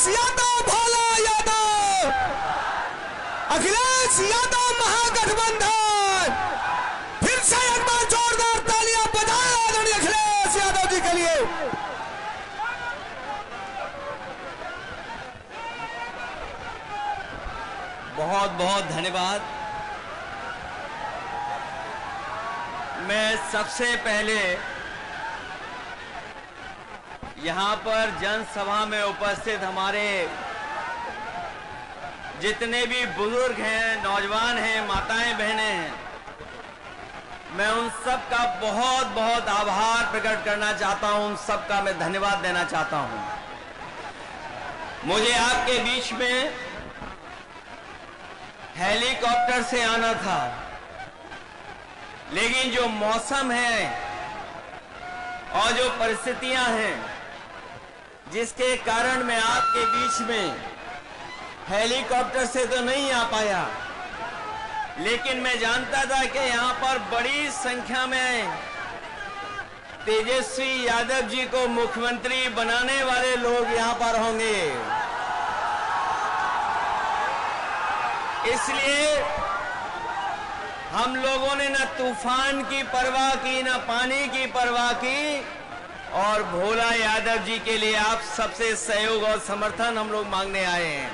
अखिलेश यादव, भोला यादव, अखिलेश यादव महागठबंधन। फिर से एक बार जोरदार तालियां बजाएं आदरणीय अखिलेश यादव जी के लिए। बहुत बहुत धन्यवाद। मैं सबसे पहले यहाँ पर जनसभा में उपस्थित हमारे जितने भी बुजुर्ग हैं, नौजवान हैं, माताएं बहनें हैं, मैं उन सब का बहुत बहुत आभार प्रकट करना चाहता हूं। उन सब का मैं धन्यवाद देना चाहता हूं। मुझे आपके बीच में हेलीकॉप्टर से आना था, लेकिन जो मौसम है और जो परिस्थितियां हैं जिसके कारण मैं आपके बीच में हेलीकॉप्टर से तो नहीं आ पाया, लेकिन मैं जानता था कि यहां पर बड़ी संख्या में तेजस्वी यादव जी को मुख्यमंत्री बनाने वाले लोग यहां पर होंगे। इसलिए हम लोगों ने न तूफान की परवाह की, न पानी की परवाह की, और भोला यादव जी के लिए आप सबसे सहयोग और समर्थन हम लोग मांगने आए हैं।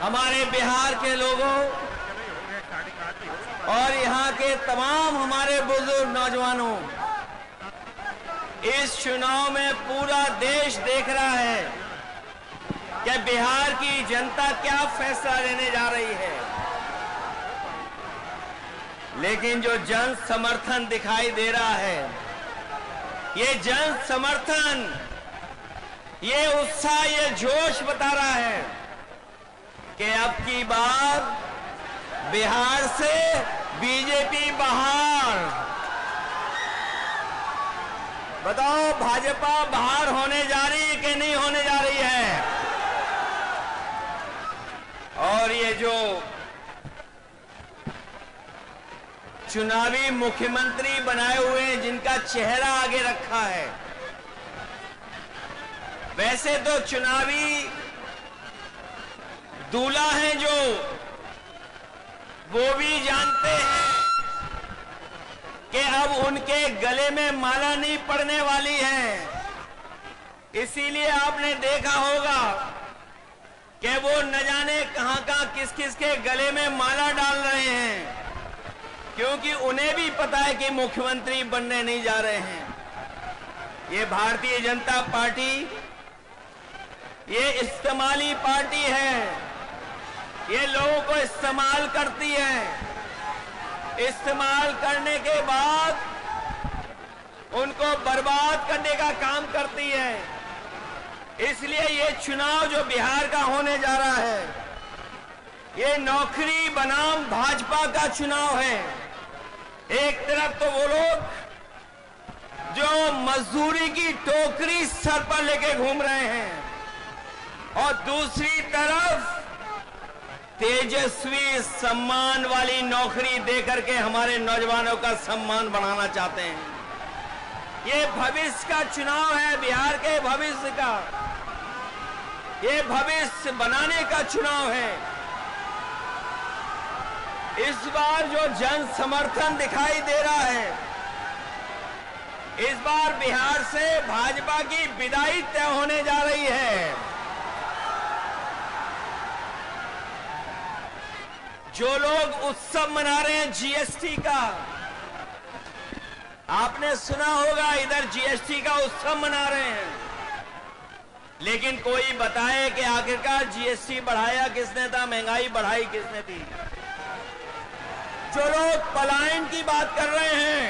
हमारे बिहार के लोगों और यहाँ के तमाम हमारे बुजुर्ग नौजवानों, इस चुनाव में पूरा देश देख रहा है कि बिहार की जनता क्या फैसला लेने जा रही है। लेकिन जो जन समर्थन दिखाई दे रहा है, ये जन समर्थन, ये उत्साह, ये जोश बता रहा है कि अब की बार बिहार से बीजेपी बाहर। बताओ भाजपा बाहर होने जा रही है कि नहीं होने जा रही है? और ये जो चुनावी मुख्यमंत्री बनाए हुए हैं, जिनका चेहरा आगे रखा है, वैसे तो चुनावी दूल्हा हैं जो, वो भी जानते हैं कि अब उनके गले में माला नहीं पड़ने वाली है। इसीलिए आपने देखा होगा कि वो न जाने कहां किस किस के गले में माला डाल रहे हैं, क्योंकि उन्हें भी पता है कि मुख्यमंत्री बनने नहीं जा रहे हैं। ये भारतीय जनता पार्टी, ये इस्तेमाली पार्टी है। ये लोगों को इस्तेमाल करती है। इस्तेमाल करने के बाद उनको बर्बाद करने का काम करती है। इसलिए ये चुनाव जो बिहार का होने जा रहा है, ये नौकरी बनाम भाजपा का चुनाव है। एक तरफ तो वो लोग जो मजदूरी की टोकरी सर पर लेके घूम रहे हैं, और दूसरी तरफ तेजस्वी सम्मान वाली नौकरी देकर के हमारे नौजवानों का सम्मान बढ़ाना चाहते हैं। ये भविष्य का चुनाव है, बिहार के भविष्य का। ये भविष्य बनाने का चुनाव है। इस बार जो जन समर्थन दिखाई दे रहा है, इस बार बिहार से भाजपा की विदाई तय होने जा रही है। जो लोग उत्सव मना रहे हैं जीएसटी का, आपने सुना होगा, इधर जीएसटी का उत्सव मना रहे हैं, लेकिन कोई बताए कि आखिरकार जीएसटी बढ़ाया किसने था, महंगाई बढ़ाई किसने थी? जो लोग पलायन की बात कर रहे हैं,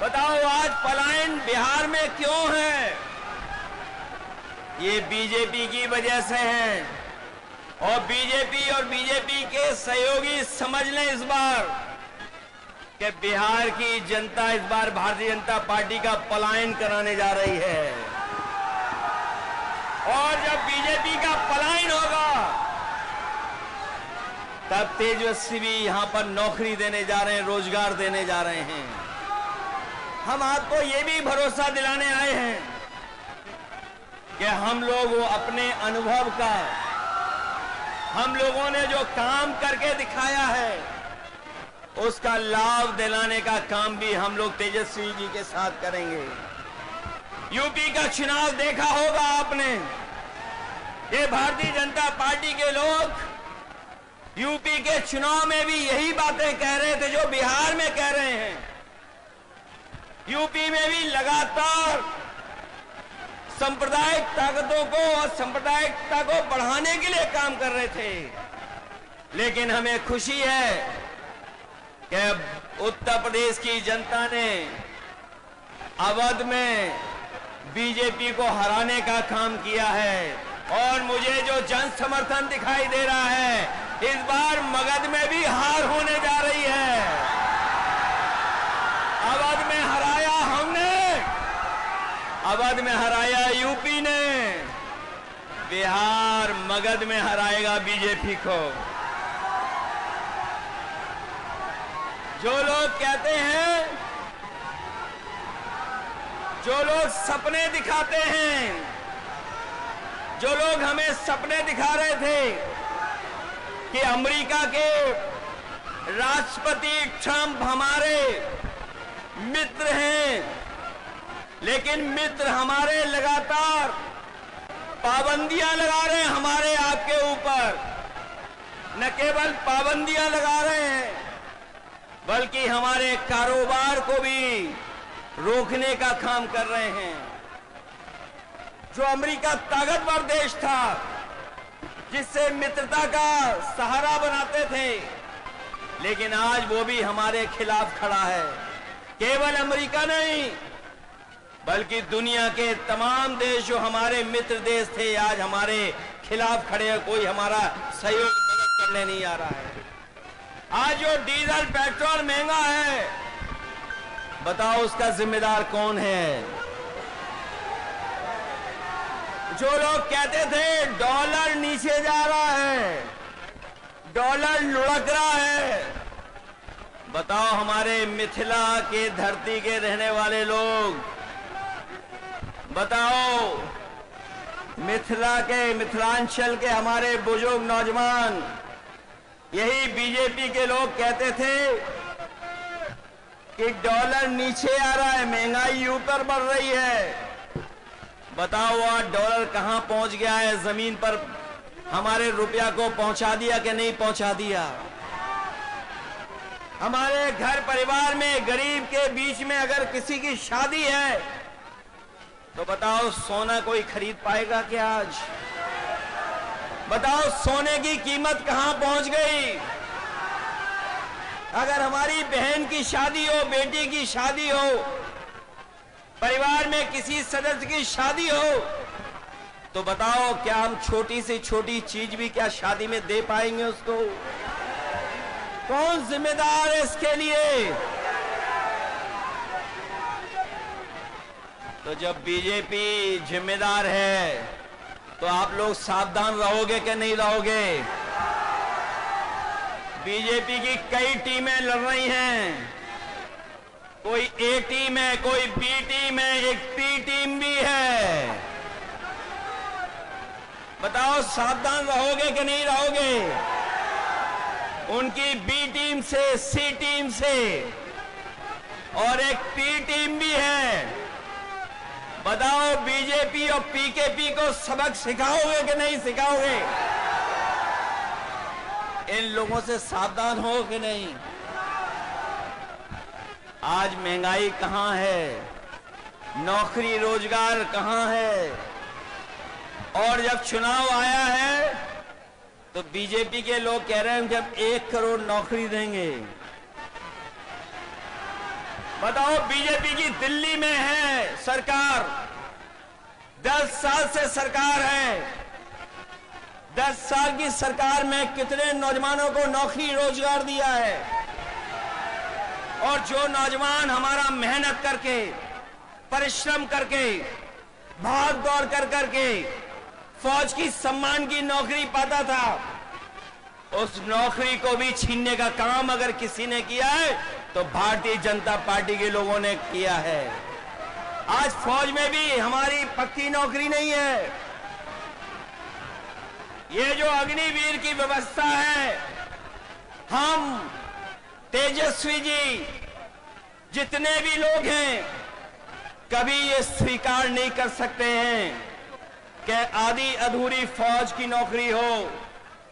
बताओ आज पलायन बिहार में क्यों है? ये बीजेपी की वजह से है। और बीजेपी के सहयोगी समझ लें इस बार कि बिहार की जनता इस बार भारतीय जनता पार्टी का पलायन कराने जा रही है। और जब बीजेपी का पलायन होगा, तब तेजस्वी भी यहां पर नौकरी देने जा रहे हैं, रोजगार देने जा रहे हैं। हम आपको ये भी भरोसा दिलाने आए हैं कि हम लोग अपने अनुभव का, हम लोगों ने जो काम करके दिखाया है, उसका लाभ दिलाने का काम भी हम लोग तेजस्वी जी के साथ करेंगे। यूपी का चुनाव देखा होगा आपने। ये भारतीय जनता पार्टी के लोग यूपी के चुनाव में भी यही बातें कह रहे थे जो बिहार में कह रहे हैं। यूपी में भी लगातार सांप्रदायिक ताकतों को और सांप्रदायिकता को बढ़ाने के लिए काम कर रहे थे। लेकिन हमें खुशी है कि उत्तर प्रदेश की जनता ने अवध में बीजेपी को हराने का काम किया है और मुझे जो जन समर्थन दिखाई दे रहा है, इस बार मगध में भी हार होने जा रही है। अवध में हराया हमने, अवध में हराया यूपी ने, बिहार मगध में हराएगा बीजेपी को। जो लोग कहते हैं, जो लोग सपने दिखाते हैं, जो लोग हमें सपने दिखा रहे थे कि अमेरिका के राष्ट्रपति ट्रंप हमारे मित्र हैं, लेकिन मित्र हमारे लगातार पाबंदियां लगा रहे हैं हमारे आपके ऊपर। न केवल पाबंदियां लगा रहे हैं, बल्कि हमारे कारोबार को भी रोकने का काम कर रहे हैं। जो अमेरिका ताकतवर देश था, जिससे मित्रता का सहारा बनाते थे, लेकिन आज वो भी हमारे खिलाफ खड़ा है। केवल अमेरिका नहीं, बल्कि दुनिया के तमाम देश जो हमारे मित्र देश थे, आज हमारे खिलाफ खड़े हैं। कोई हमारा सहयोग मदद करने नहीं आ रहा है। आज जो डीजल पेट्रोल महंगा है, बताओ उसका जिम्मेदार कौन है? जो लोग कहते थे डॉलर नीचे जा रहा है, डॉलर लुढ़क रहा है, बताओ हमारे मिथिला के धरती के रहने वाले लोग, बताओ मिथिला के, मिथिलांचल के हमारे बुजुर्ग नौजवान, यही बीजेपी के लोग कहते थे कि डॉलर नीचे आ रहा है, महंगाई ऊपर बढ़ रही है। बताओ आज डॉलर कहां पहुंच गया है? जमीन पर हमारे रुपया को पहुंचा दिया कि नहीं पहुंचा दिया? हमारे घर परिवार में गरीब के बीच में अगर किसी की शादी है, तो बताओ सोना कोई खरीद पाएगा क्या आज? बताओ सोने की कीमत कहां पहुंच गई? अगर हमारी बहन की शादी हो, बेटी की शादी हो, परिवार में किसी सदस्य की शादी हो, तो बताओ क्या हम छोटी से छोटी चीज भी क्या शादी में दे पाएंगे उसको? कौन जिम्मेदार है इसके लिए? तो जब बीजेपी जिम्मेदार है, तो आप लोग सावधान रहोगे कि नहीं रहोगे? बीजेपी की कई टीमें लड़ रही हैं। कोई ए टीम है, कोई बी टीम है, एक पी टीम भी है। बताओ सावधान रहोगे कि नहीं रहोगे? उनकी बी टीम से, सी टीम से, और एक पी टीम भी है। बताओ बीजेपी और पीकेपी को सबक सिखाओगे कि नहीं सिखाओगे? इन लोगों से सावधान हो कि नहीं? आज महंगाई कहां है? नौकरी रोजगार कहां है? और जब चुनाव आया है, तो बीजेपी के लोग कह रहे हैं जब 1 करोड़ नौकरी देंगे। बताओ बीजेपी की दिल्ली में है सरकार, 10 साल से सरकार है। 10 साल की सरकार में कितने नौजवानों को नौकरी रोजगार दिया है? और जो नौजवान हमारा मेहनत करके, परिश्रम करके, भाग दौड़ कर करके फौज की सम्मान की नौकरी पाता था, उस नौकरी को भी छीनने का काम अगर किसी ने किया है, तो भारतीय जनता पार्टी के लोगों ने किया है। आज फौज में भी हमारी पक्की नौकरी नहीं है। ये जो अग्निवीर की व्यवस्था है, हम तेजस्वी जी जितने भी लोग हैं कभी ये स्वीकार नहीं कर सकते हैं कि आधी अधूरी फौज की नौकरी हो।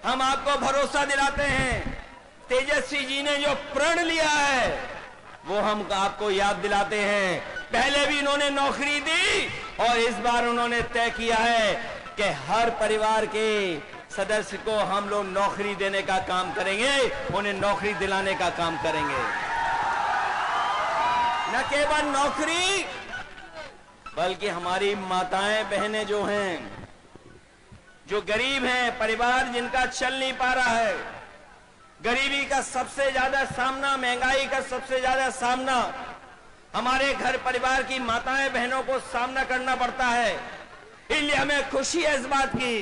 हम आपको भरोसा दिलाते हैं, तेजस्वी जी ने जो प्रण लिया है वो हम आपको याद दिलाते हैं। पहले भी इन्होंने नौकरी दी और इस बार उन्होंने तय किया है कि हर परिवार के सदस्य को हम लोग नौकरी देने का काम करेंगे, उन्हें नौकरी दिलाने का काम करेंगे। न केवल नौकरी बल्कि हमारी माताएं बहनें जो हैं, जो गरीब हैं, परिवार जिनका चल नहीं पा रहा है, गरीबी का सबसे ज्यादा सामना, महंगाई का सबसे ज्यादा सामना हमारे घर परिवार की माताएं बहनों को सामना करना पड़ता है। इसलिए हमें खुशी है इस बात की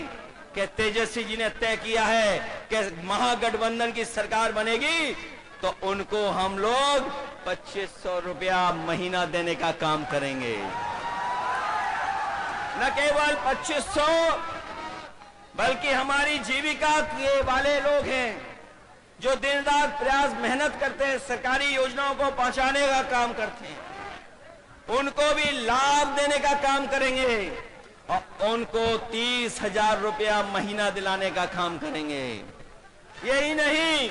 कि तेजस्वी जी ने तय किया है कि महागठबंधन की सरकार बनेगी तो उनको हम लोग 2500 रुपया महीना देने का काम करेंगे। न केवल 2500 बल्कि हमारी जीविका के वाले लोग हैं जो दिन रात प्रयास मेहनत करते हैं, सरकारी योजनाओं को पहुंचाने का काम करते हैं, उनको भी लाभ देने का काम करेंगे और उनको 30,000 रुपया महीना दिलाने का काम करेंगे। यही नहीं,